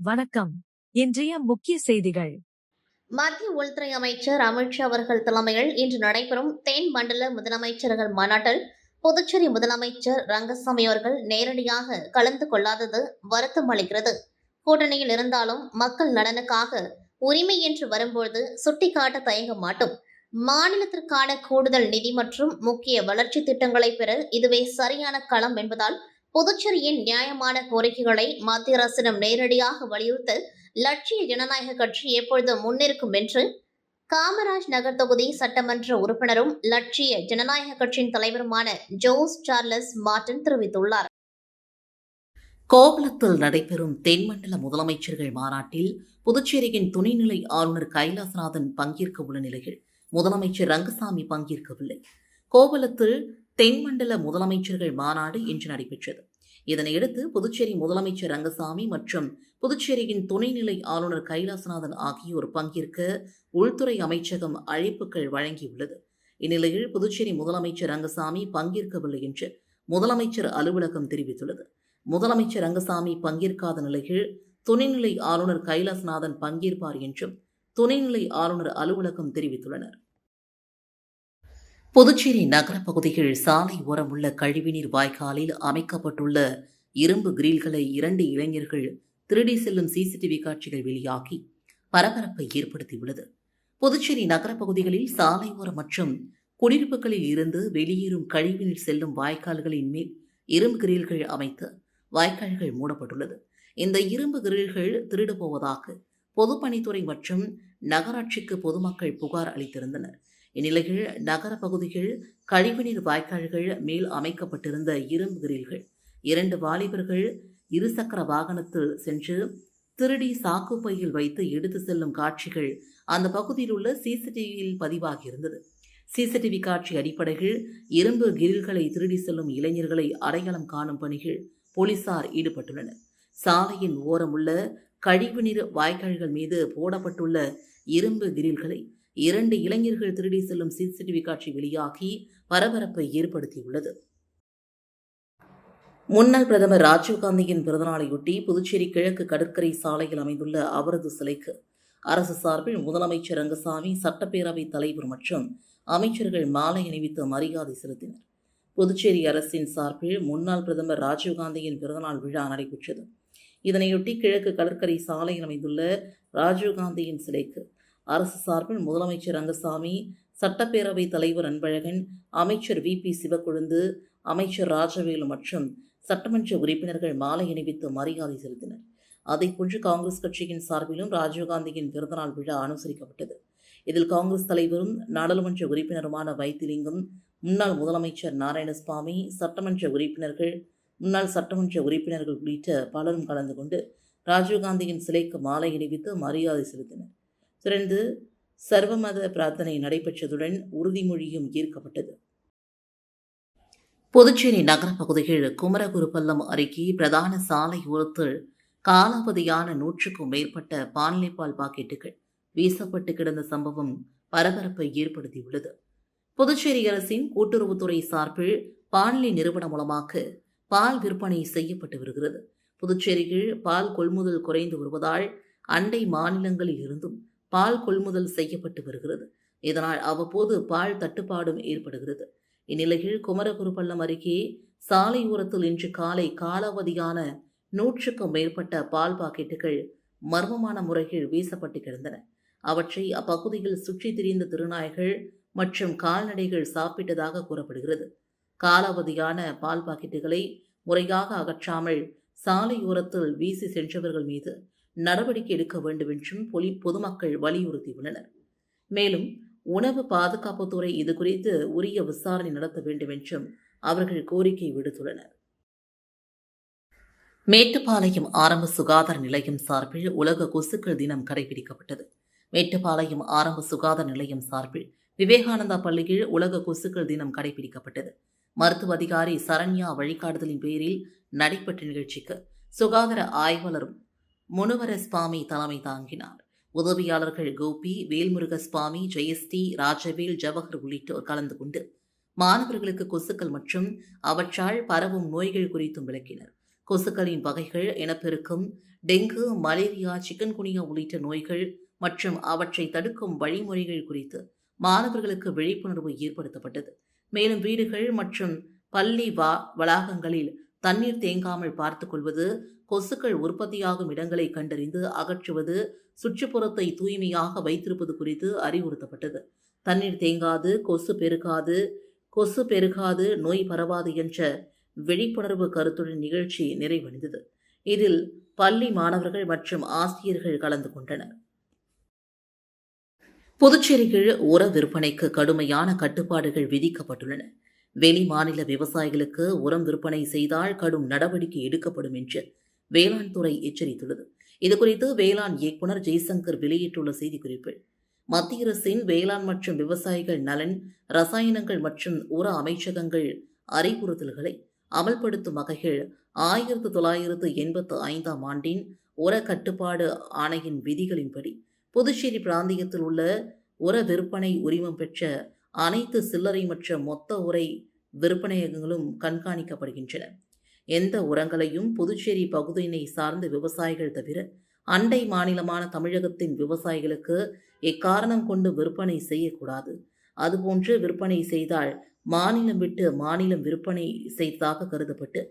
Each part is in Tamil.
வணக்கம். இன்றைய முக்கிய செய்திகள். மத்திய உள்துறை அமைச்சர் அமித்ஷா அவர்கள் தலைமையில் இன்று நடைபெறும் தென் மண்டல முதலமைச்சர்கள் மாநாட்டில் புதுச்சேரி முதலமைச்சர் ரங்கசாமி அவர்கள் நேரடியாக கலந்து கொள்ளாதது வருத்தம் அளிக்கிறது. கூட்டணியில் இருந்தாலும் மக்கள் நலனுக்காக உரிமை என்று வரும்போது சுட்டிக்காட்ட தயங்க மாட்டோம். மாநிலத்திற்கான கூடுதல் நிதி மற்றும் முக்கிய வளர்ச்சி திட்டங்களை பெற இதுவே சரியான களம் என்பதால் புதுச்சேரியின் நியாயமான கோரிக்கைகளை மத்திய அரசிடம் நேரடியாக வலியுறுத்த லட்சிய ஜனநாயக கட்சி எப்பொழுதும் முன்னிற்கும் என்று காமராஜ் நகர் தொகுதி சட்டமன்ற உறுப்பினரும் லட்சிய ஜனநாயக கட்சியின் தலைவருமான ஜோஸ் சார்லஸ் மார்டின் தெரிவித்துள்ளார். கோவளத்தில் நடைபெறும் தென்மண்டல முதலமைச்சர்கள் மாநாட்டில் புதுச்சேரியின் துணைநிலை ஆளுநர் கைலாசநாதன் பங்கேற்க உள்ள நிலையில் முதலமைச்சர் ரங்கசாமி பங்கேற்கவில்லை. கோவளத்தில் தென்மண்டல முதலமைச்சர்கள் மாநாடு இன்று நடைபெற்றது. இதனையடுத்து புதுச்சேரி முதலமைச்சர் ரங்கசாமி மற்றும் புதுச்சேரியின் துணைநிலை ஆளுநர் கைலாசநாதன் ஆகியோர் பங்கேற்க உள்துறை அமைச்சகம் அழைப்புகள் வழங்கியுள்ளது. இந்நிலையில் புதுச்சேரி முதலமைச்சர் ரங்கசாமி பங்கேற்கவில்லை என்று முதலமைச்சர் அலுவலகம் தெரிவித்துள்ளது. முதலமைச்சர் ரங்கசாமி பங்கேற்காத நிலையில் துணைநிலை ஆளுநர் கைலாசநாதன் பங்கேற்பார் என்றும் துணைநிலை ஆளுநர் அலுவலகம் தெரிவித்துள்ளனர். புதுச்சேரி நகர பகுதிகள் சாலை ஓரம் உள்ள கழிவுநீர் வாய்க்காலில் அமைக்கப்பட்டுள்ள இரும்பு கிரில்களை 2 இளைஞர்கள் திருடி செல்லும் சிசிடிவி காட்சிகள் வெளியாகி பரபரப்பை ஏற்படுத்தியுள்ளது. புதுச்சேரி நகர பகுதிகளில் சாலை ஓரம் மற்றும் குடியிருப்புகளில் இருந்து வெளியேறும் கழிவுநீர் செல்லும் வாய்க்கால்களின் மேல் இரும்பு கிரில்கள் அமைத்து வாய்க்கால்கள் மூடப்பட்டுள்ளது. இந்த இரும்பு கிரில்கள் திருடு போவதாக பொதுப்பணித்துறை மற்றும் நகராட்சிக்கு பொதுமக்கள் புகார் அளித்திருந்தனர். இந்நிலையில் நகர பகுதிகள் கழிவுநீர் வாய்க்கால்கள் மேல் அமைக்கப்பட்டிருந்த இரும்பு கிரில்கள் 2 வாலிபர்கள் இருசக்கர வாகனத்தில் சென்று திருடி சாக்குப்பையில் வைத்து எடுத்து செல்லும் காட்சிகள் அந்த பகுதியில் உள்ள சிசிடிவியில் பதிவாகியிருந்தது. சிசிடிவி காட்சி அடிப்படையில் இரும்பு கிரில்களை திருடி செல்லும் இளைஞர்களை அடையாளம் காணும் பணியில் போலீசார் ஈடுபட்டுள்ளனர். சாலையின் ஓரம் உள்ள கழிவுநீர் வாய்க்கால்கள் மீது போடப்பட்டுள்ள இரும்பு கிரில்களை 2 இளைஞர்கள் திருடி செல்லும் சிசிடிவி காட்சி வெளியாகி பரபரப்பை ஏற்படுத்தியுள்ளது. முன்னாள் பிரதமர் ராஜீவ்காந்தியின் பிறந்தநாளையொட்டி புதுச்சேரி கிழக்கு கடற்கரை சாலையில் அமைந்துள்ள அவரது சிலைக்கு அரசு சார்பில் முதலமைச்சர் ரங்கசாமி, சட்டப்பேரவைத் தலைவர் மற்றும் அமைச்சர்கள் மாலை அணிவித்து மரியாதை செலுத்தினர். புதுச்சேரி அரசின் சார்பில் முன்னாள் பிரதமர் ராஜீவ்காந்தியின் பிறந்தநாள் விழா நடைபெற்றது. இதனையொட்டி கிழக்கு கடற்கரை சாலையில் அமைந்துள்ள ராஜீவ்காந்தியின் சிலைக்கு அரசு சார்பில் முதலமைச்சர் ரங்கசாமி, சட்டப்பேரவைத் தலைவர் அன்பழகன், அமைச்சர் VP சிவக்கொழுந்து, அமைச்சர் ராஜவேலு மற்றும் சட்டமன்ற உறுப்பினர்கள் மாலை அணிவித்து மரியாதை செலுத்தினர். அதேபோன்று காங்கிரஸ் கட்சியின் சார்பிலும் ராஜீவ்காந்தியின் பிறந்தநாள் விழா அனுசரிக்கப்பட்டது. இதில் காங்கிரஸ் தலைவரும் நாடாளுமன்ற உறுப்பினருமான வைத்திலிங்கம், முன்னாள் முதலமைச்சர் நாராயணசாமி, சட்டமன்ற உறுப்பினர்கள், முன்னாள் சட்டமன்ற உறுப்பினர்கள் உள்ளிட்ட பலரும் கலந்து கொண்டு ராஜீவ்காந்தியின் சிலைக்கு மாலை அணிவித்து மரியாதை செலுத்தினர். தொடர்ந்து சர்வமத பிரார்த்தனை நடைபெற்றதுடன் உறுதிமொழியும் ஏற்கப்பட்டது. புதுச்சேரி நகர பகுதியில் குமரகுருபல்லம் அருகே பிரதான சாலை ஓரத்தில் காலாவதியான 100க்கும் மேற்பட்ட பால் பாக்கெட்டுகள் வீசப்பட்டு கிடந்த சம்பவம் பரபரப்பை ஏற்படுத்தியுள்ளது. புதுச்சேரி அரசின் கூட்டுறவுத்துறை சார்பில் பாண்லே நிறுவனம் மூலமாக பால் விற்பனை செய்யப்பட்டு வருகிறது. புதுச்சேரியில் பால் கொள்முதல் குறைந்து வருவதால் அண்டை மாநிலங்களில் இருந்தும் பால் கொள்முதல் செய்யப்பட்டு வருகிறது. இதனால் அவ்வப்போது பால் தட்டுப்பாடும் ஏற்படுகிறது. இந்நிலையில் குமரகுருபல்லம் அருகே சாலை ஓரத்தில் இன்று காலை காலாவதியான 100க்கும் மேற்பட்ட பால் பாக்கெட்டுகள் மர்மமான முறையில் வீசப்பட்டு கிடந்தன. அவற்றை அப்பகுதியில் சுற்றித் திரிந்த திருநாய்கள் மற்றும் கால்நடைகள் சாப்பிட்டதாக கூறப்படுகிறது. காலாவதியான பால் பாக்கெட்டுகளை முறையாக அகற்றாமல் சாலையோரத்தில் வீசி சென்றவர்கள் மீது நடவடிக்கை எடுக்க வேண்டும் என்றும் பொதுமக்கள் வலியுறுத்தியுள்ளனர். மேலும் உணவு பாதுகாப்புத்துறை இதுகுறித்து உரிய விசாரணை நடத்த வேண்டும் என்றும் அவர்கள் கோரிக்கை விடுத்துள்ளனர். மேட்டுப்பாளையம் ஆரம்ப சுகாதார நிலையம் சார்பில் உலக கொசுக்கள் தினம் கடைபிடிக்கப்பட்டது. மேட்டுப்பாளையம் ஆரம்ப சுகாதார நிலையம் சார்பில் விவேகானந்தா பள்ளியில் உலக கொசுக்கள் தினம் கடைபிடிக்கப்பட்டது. மருத்துவ அதிகாரி சரண்யா வழிகாட்டுதலின் பேரில் நடைபெற்ற நிகழ்ச்சிக்கு சுகாதார ஆய்வாளர் முனுவரஸ்வாமி தலைமை தாங்கினார். உதவியாளர்கள் கோபி, வேல்முருகஸ்வாமி, ஜெயஸ்ரீ, ராஜவேல், ஜவஹர் உள்ளிட்டோர் கலந்து கொண்டு மாணவர்களுக்கு கொசுக்கள் மற்றும் அவற்றால் பரவும் நோய்கள் குறித்தும் விளக்கினர். கொசுக்களின் வகைகள், இனப்பெருக்கம், டெங்கு, மலேரியா, சிக்கன்குனியா உள்ளிட்ட நோய்கள் மற்றும் அவற்றை தடுக்கும் வழிமுறைகள் குறித்து மாணவர்களுக்கு விழிப்புணர்வு ஏற்படுத்தப்பட்டது. மேலும் வீடுகள் மற்றும் பள்ளி வளாகங்களில் தண்ணீர் தேங்காமல் பார்த்துக் கொள்வது, கொசுக்கள் உற்பத்தியாகும் இடங்களை கண்டறிந்து அகற்றுவது, சுற்றுப்புறத்தை தூய்மையாக வைத்திருப்பது குறித்து அறிவுறுத்தப்பட்டது. தண்ணீர் தேங்காது, கொசு பெருகாது, நோய் பரவாது என்ற விழிப்புணர்வு கருத்துடன் நிகழ்ச்சி நிறைவடைந்தது. இதில் பள்ளி மாணவர்கள் மற்றும் ஆசிரியர்கள் கலந்து கொண்டனர். புதுச்சேரியில் உர விற்பனைக்கு கடுமையான கட்டுப்பாடுகள் விதிக்கப்பட்டுள்ளன. வெளி மாநில விவசாயிகளுக்கு உரம் விற்பனை செய்தால் கடும் நடவடிக்கை எடுக்கப்படும் என்று வேளாண் துறை எச்சரித்துள்ளது. இதுகுறித்து வேளாண் இயக்குநர் ஜெய்சங்கர் வெளியிட்டுள்ள செய்திக்குறிப்பில், மத்திய அரசின் வேளாண் மற்றும் விவசாயிகள் நலன், ரசாயனங்கள் மற்றும் உர அமைச்சகங்கள் அறிவுறுத்தல்களை அமல்படுத்தும் வகையில் 1985 ஆண்டின் உர கட்டுப்பாடு ஆணையின் விதிகளின்படி புதுச்சேரி பிராந்தியத்தில் உள்ள உர விற்பனை உரிமம் பெற்ற அனைத்து சில்லறை மற்றும் மொத்த உரை விற்பனையகங்களும் கண்காணிக்கப்படுகின்றன. எந்த உரங்களையும் புதுச்சேரி பகுதியினை சார்ந்த விவசாயிகள் தவிர அண்டை மாநிலமான தமிழகத்தின் விவசாயிகளுக்கு எக்காரணம் கொண்டு விற்பனை செய்யக்கூடாது. அதுபோன்று விற்பனை செய்தால் மாநிலம் விட்டு மாநிலம் விற்பனை செய்ததாக கருதப்பட்டு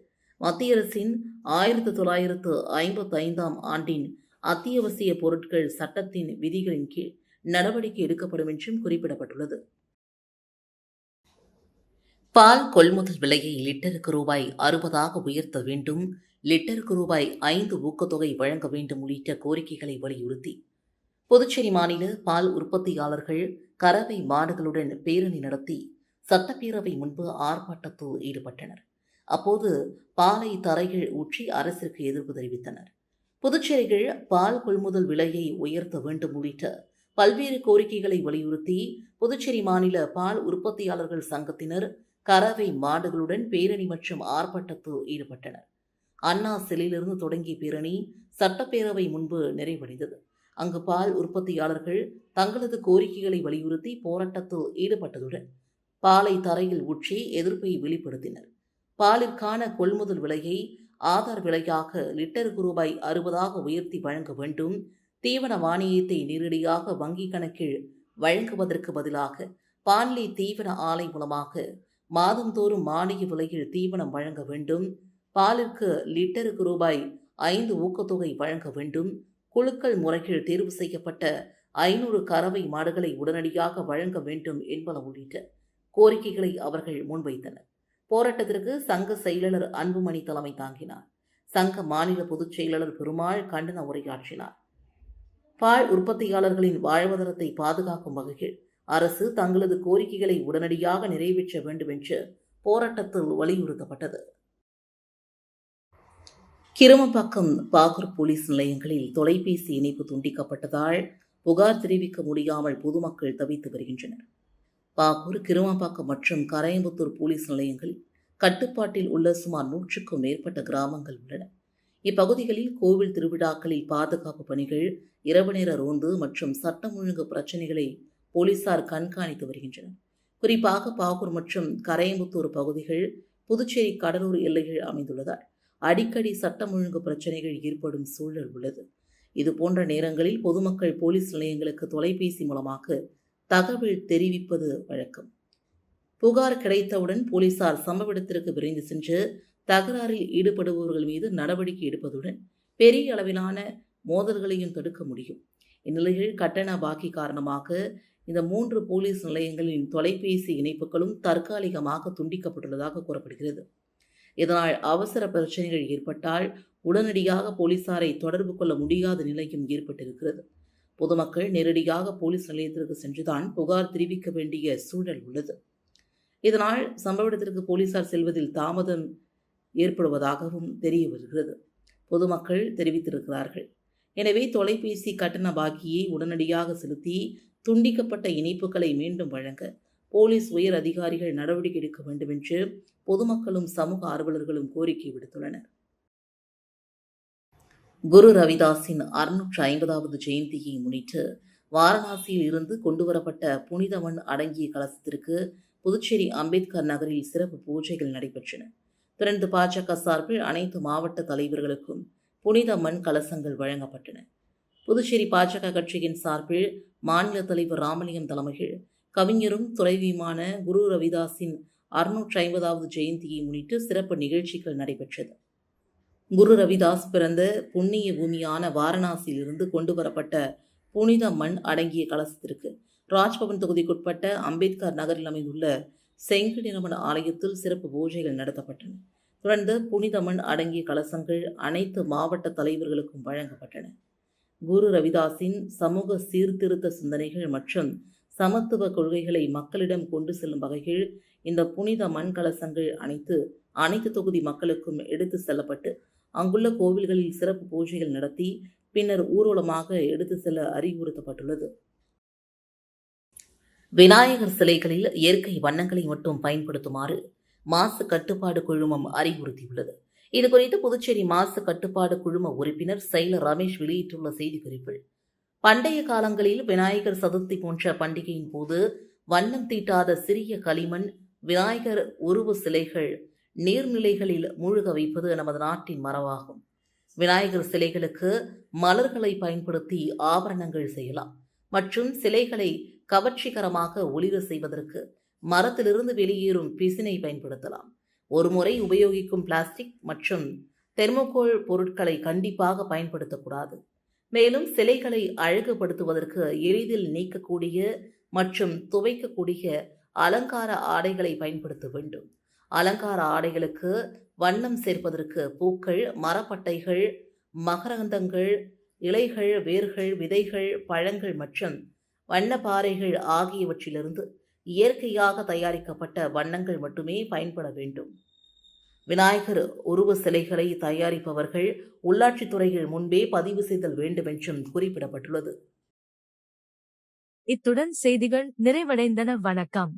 மத்திய அரசின் 1955 ஆண்டின் அத்தியாவசிய பொருட்கள் சட்டத்தின் விதிகளின் கீழ் நடவடிக்கை எடுக்கப்படும் என்றும் குறிப்பிடப்பட்டுள்ளது. பால் கொள்முதல் விலையை லிட்டருக்கு ரூபாய் 60 உயர்த்த வேண்டும், லிட்டருக்கு ரூபாய் 5 ஊக்கத்தொகை வழங்க வேண்டும் உள்ளிட்ட கோரிக்கைகளை வலியுறுத்தி புதுச்சேரி மாநில பால் உற்பத்தியாளர்கள் கறவை மாடுகளுடன் பேரணி நடத்தி சட்டப்பேரவை முன்பு ஆர்ப்பாட்டத்தில் ஈடுபட்டனர். அப்போது பாலை தரையில் ஊற்றி அரசிற்கு எதிர்ப்பு தெரிவித்தனர். புதுச்சேரியில் பால் கொள்முதல் விலையை உயர்த்த வேண்டும் உள்ளிட்ட பல்வேறு கோரிக்கைகளை வலியுறுத்தி புதுச்சேரி மாநில பால் உற்பத்தியாளர்கள் சங்கத்தினர் கறவை மாடுகளுடன் பேரணி மற்றும் ஆர்ப்பாட்டத்தில் ஈடுபட்டனர். அண்ணா சிலையிலிருந்து தொடங்கிய பேரணி சட்டப்பேரவை முன்பு நிறைவடைந்தது. அங்கு பால் உற்பத்தியாளர்கள் தங்களது கோரிக்கைகளை வலியுறுத்தி போராட்டத்தில் ஈடுபட்டதுடன் பாலை தரையில் ஊற்றி எதிர்ப்பை வெளிப்படுத்தினர். பாலிற்கான கொள்முதல் விலையை ஆதார் விலையாக லிட்டருக்கு ரூபாய் 60 உயர்த்தி வழங்க வேண்டும், தீவன மானியத்தை நேரடியாக வங்கிக் கணக்கில் வழங்குவதற்கு பதிலாக பான்லி தீவன ஆலை மூலமாக மாதந்தோறும் மானிய விலையில் தீவனம் வழங்க வேண்டும், பாலிற்கு லிட்டருக்கு ரூபாய் 5 ஊக்கத்தொகை வழங்க வேண்டும், குழுக்கள் முறையில் தேர்வு செய்யப்பட்ட 500 கறவை மாடுகளை உடனடியாக வழங்க வேண்டும் என்பன உள்ளிட்ட கோரிக்கைகளை அவர்கள் முன்வைத்தனர். போராட்டத்திற்கு சங்க செயலாளர் அன்புமணி தலைமை தாங்கினார். சங்க மாநில பொதுச் செயலாளர் பெருமாள் கண்டன உரையாற்றினார். பால் உற்பத்தியாளர்களின் வாழ்வாதாரத்தை பாதுகாக்கும் வகையில் அரசு தங்களது கோரிக்கைகளை உடனடியாக நிறைவேற்ற வேண்டும் என்று போராட்டத்தில் வலியுறுத்தப்பட்டது. கிருமம்பாக்கம் பாகூர் போலீஸ் நிலையங்களில் தொலைபேசி இணைப்பு துண்டிக்கப்பட்டதால் புகார் தெரிவிக்க முடியாமல் பொதுமக்கள் தவித்து வருகின்றனர். பாகூர், கிருமம்பாக்கம் மற்றும் கரையம்புத்தூர் போலீஸ் நிலையங்களில் கட்டுப்பாட்டில் உள்ள சுமார் 100க்கும் மேற்பட்ட கிராமங்கள் உள்ளன. இப்பகுதிகளில் கோவில் திருவிழாக்களில் பாதுகாப்பு பணிகள், இரவு நேர ரோந்து மற்றும் சட்டம் ஒழுங்கு பிரச்சினைகளை போலீசார் கண்காணித்து வருகின்றனர். குறிப்பாக பாகூர் மற்றும் கரையம்புத்தூர் பகுதிகள் புதுச்சேரி கடலூர் எல்லையில் அமைந்துள்ளதால் அடிக்கடி சட்டம் ஒழுங்கு பிரச்சினைகள் ஏற்படும் சூழல் உள்ளது. இதுபோன்ற நேரங்களில் பொதுமக்கள் போலீஸ் நிலையங்களுக்கு தொலைபேசி மூலமாக தகவல் தெரிவிப்பது வழக்கம். புகார் கிடைத்தவுடன் போலீசார் சம்பவ இடத்திற்கு விரைந்து சென்று தகராறில் ஈடுபடுபவர்கள் மீது நடவடிக்கை எடுப்பதுடன் பெரிய அளவிலான மோதல்களையும் தடுக்க முடியும். இந்நிலையில் கட்டண பாக்கி காரணமாக இந்த 3 போலீஸ் நிலையங்களின் தொலைபேசி இணைப்புகளும் தற்காலிகமாக துண்டிக்கப்பட்டுள்ளதாக கூறப்படுகிறது. இதனால் அவசர பிரச்சனைகள் ஏற்பட்டால் உடனடியாக போலீசாரை தொடர்பு கொள்ள முடியாத நிலையும் ஏற்பட்டிருக்கிறது. பொதுமக்கள் நேரடியாக போலீஸ் நிலையத்திற்கு சென்றுதான் புகார் தெரிவிக்க வேண்டிய சூழல் உள்ளது. இதனால் சம்பவ இடத்திற்கு போலீசார் செல்வதில் தாமதம் ஏற்படுவதாகவும் தெரிய வருகிறது. பொதுமக்கள் தெரிவித்திருக்கிறார்கள். எனவே தொலைபேசி கட்டண பாக்கியை உடனடியாக செலுத்தி துண்டிக்கப்பட்ட இணைப்புகளை மீண்டும் வழங்க போலீஸ் உயர் அதிகாரிகள் நடவடிக்கை எடுக்க வேண்டும் என்று பொதுமக்களும் சமூக ஆர்வலர்களும் கோரிக்கை விடுத்துள்ளனர். குரு ரவிதாஸின் 650வது ஜெயந்தியை முன்னிட்டு வாரணாசியில் இருந்து கொண்டுவரப்பட்ட புனித மண் அடங்கிய கலசத்திற்கு புதுச்சேரி அம்பேத்கர் நகரில் சிறப்பு பூஜைகள் நடைபெற்றன. தொடர்ந்து பாஜக சார்பில் அனைத்து மாவட்ட தலைவர்களுக்கும் புனித மண் கலசங்கள் வழங்கப்பட்டன. புதுச்சேரி பாஜக கட்சியின் சார்பில் மாநில தலைவர் ராமலிங்கம் தலைமையில் கவிஞரும் துறைவியுமான குரு ரவிதாஸின் 650வது ஜெயந்தியை முன்னிட்டு சிறப்பு நிகழ்ச்சிகள் நடைபெற்றது. குரு ரவிதாஸ் பிறந்த புண்ணிய பூமியான வாரணாசியிலிருந்து கொண்டுவரப்பட்ட புனித மண் அடங்கிய கலசத்திற்கு ராஜ்பவன் தொகுதிக்குட்பட்ட அம்பேத்கர் நகரில் அமைந்துள்ள செங்கடிரமண ஆலயத்தில் சிறப்பு பூஜைகள் நடத்தப்பட்டன. தொடர்ந்து புனித மண் அடங்கிய கலசங்கள் அனைத்து மாவட்ட தலைவர்களுக்கும் வழங்கப்பட்டன. குரு ரவிதாஸின் சமூக சீர்திருத்த சிந்தனைகள் மற்றும் சமத்துவ கொள்கைகளை மக்களிடம் கொண்டு செல்லும் வகையில் இந்த புனித மண் கலசங்கள் அனைத்து தொகுதி மக்களுக்கும் எடுத்து செல்லப்பட்டு அங்குள்ள கோவில்களில் சிறப்பு பூஜைகள் நடத்தி பின்னர் ஊர்வலமாக எடுத்து செல்ல அறிவுறுத்தப்பட்டுள்ளது. விநாயகர் சிலைகளில் இயற்கை வண்ணங்களை மட்டும் பயன்படுத்துமாறு மாசு கட்டுப்பாடு குழுமம் அறிவுறுத்தியுள்ளது. இதுகுறித்து புதுச்சேரி மாசு கட்டுப்பாடு குழும உறுப்பினர் செயலர் ரமேஷ் வெளியிட்டுள்ள செய்திக்குறிப்பில், பண்டைய காலங்களில் விநாயகர் சதுர்த்தி போன்ற பண்டிகையின் போது வண்ணம் தீட்டாத சிறிய களிமண் விநாயகர் உருவ சிலைகள் நீர்நிலைகளில் மூழ்க வைப்பது நமது நாட்டின் மரபாகும். விநாயகர் சிலைகளுக்கு மலர்களை பயன்படுத்தி ஆபரணங்கள் செய்யலாம் மற்றும் சிலைகளை கவர்ச்சிகரமாக ஒளிர செய்வதற்கு மரத்திலிருந்து வெளியேறும் பிசினை பயன்படுத்தலாம். ஒருமுறை உபயோகிக்கும் பிளாஸ்டிக் மற்றும் தெர்மோகோல் பொருட்களை கண்டிப்பாக பயன்படுத்தக்கூடாது. மேலும் சிலைகளை அழகுபடுத்துவதற்கு எளிதில் நீக்கக்கூடிய மற்றும் துவைக்கக்கூடிய அலங்கார ஆடைகளை பயன்படுத்த வேண்டும். அலங்கார ஆடைகளுக்கு வண்ணம் சேர்ப்பதற்கு பூக்கள், மரப்பட்டைகள், மகரந்தங்கள், இலைகள், வேர்கள், விதைகள், பழங்கள் மற்றும் வண்ணப்பாறைகள் ஆகியவற்றிலிருந்து இயற்கையாக தயாரிக்கப்பட்ட வண்ணங்கள் மட்டுமே பயன்பட வேண்டும். விநாயகர் உருவ சிலைகளை தயாரிப்பவர்கள் உள்ளாட்சித்துறையில் முன்பே பதிவு செய்தல் வேண்டும் என்றும் குறிப்பிடப்பட்டுள்ளது. இத்துடன் செய்திகள் நிறைவடைந்தன. வணக்கம்.